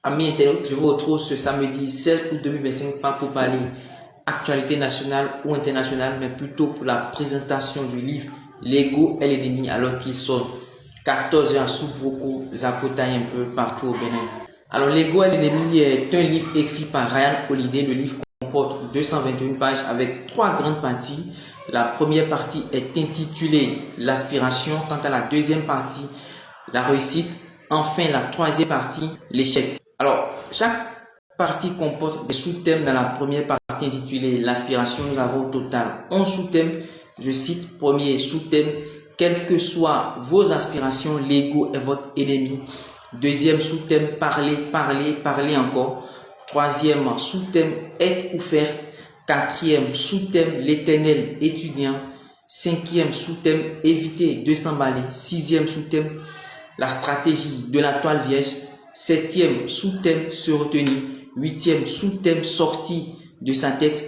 Amis internautes, je vous retrouve ce samedi 16 août 2025, pas pour parler actualité nationale ou internationale, mais plutôt pour la présentation du livre L'ego est l'ennemi, alors qu'il sort 14 heures sous beaucoup, zapotaille un peu partout au Bénin. Alors L'ego est l'ennemi est un livre écrit par Ryan Holiday. Le livre comporte 221 pages avec 3 grandes parties. La première partie est intitulée L'aspiration, quant à la deuxième partie, la réussite, enfin la troisième partie, l'échec. Alors, chaque partie comporte des sous-thèmes. Dans la première partie intitulée L'aspiration, nous avons au total 11 sous-thèmes. Je cite, premier sous-thème, quelles que soient vos aspirations, l'ego est votre ennemi. Deuxième sous-thème, parler, parler, parler encore. Troisième sous-thème, être ou faire. Quatrième sous-thème, l'éternel étudiant. Cinquième sous-thème, éviter de s'emballer. Sixième sous-thème, la stratégie de la toile vierge. Septième sous-thème, se retenir. Huitième sous-thème, sortir de sa tête.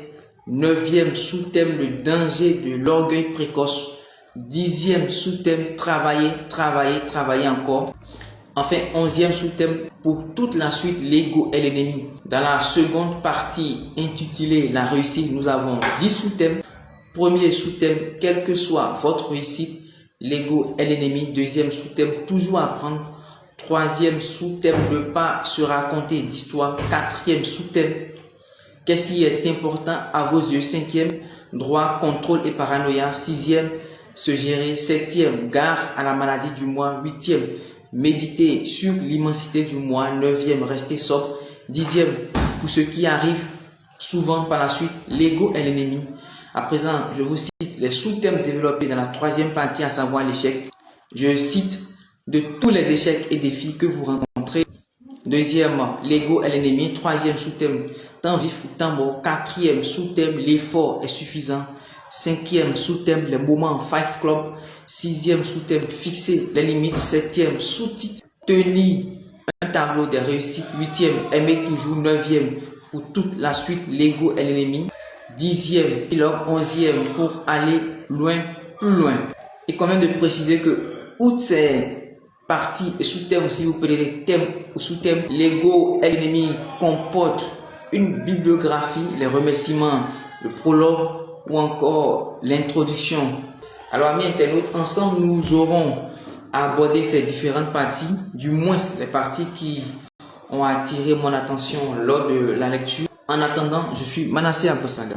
Neuvième sous-thème, le danger de l'orgueil précoce. Dixième sous-thème, travailler, travailler, travailler encore. Enfin, onzième sous-thème, pour toute la suite, l'ego est l'ennemi. Dans la seconde partie intitulée La réussite, nous avons 10 sous-thèmes. Premier sous-thème, quelle que soit votre réussite, l'ego est l'ennemi. Deuxième sous-thème, toujours apprendre. Troisième sous-thème, ne pas se raconter d'histoire. Quatrième sous-thème, qu'est-ce qui est important à vos yeux? Cinquième, droit, contrôle et paranoïa. Sixième, se gérer. Septième, gare à la maladie du moi. Huitième, méditer sur l'immensité du moi. Neuvième, rester sobre. Dixième, pour ce qui arrive souvent par la suite, l'ego est l'ennemi. À présent, je vous cite les sous-thèmes développés dans la troisième partie, à savoir l'échec. Je cite de tous les échecs et défis que vous rencontrez. Deuxièmement, l'ego est l'ennemi. Troisième sous-thème, tant vif ou tant mort. Quatrième sous-thème, l'effort est suffisant. Cinquième sous-thème, les moments Fight Club. Sixième sous-thème, fixer les limites. Septième sous-titre, tenir un tableau des réussites. Huitième, aimer toujours. Neuvième, pour toute la suite, l'ego est l'ennemi. Dixième, pilote. Onzième, pour aller loin, plus loin. Il convient de préciser que, outre ces parties et sous-thèmes, si vous prenez les thèmes ou sous-thèmes, l'ego est l'ennemi comporte une bibliographie, les remerciements, le prologue ou encore l'introduction. Alors amis internautes, ensemble nous aurons abordé ces différentes parties, du moins les parties qui ont attiré mon attention lors de la lecture. En attendant, je suis Manasseh Aposaga.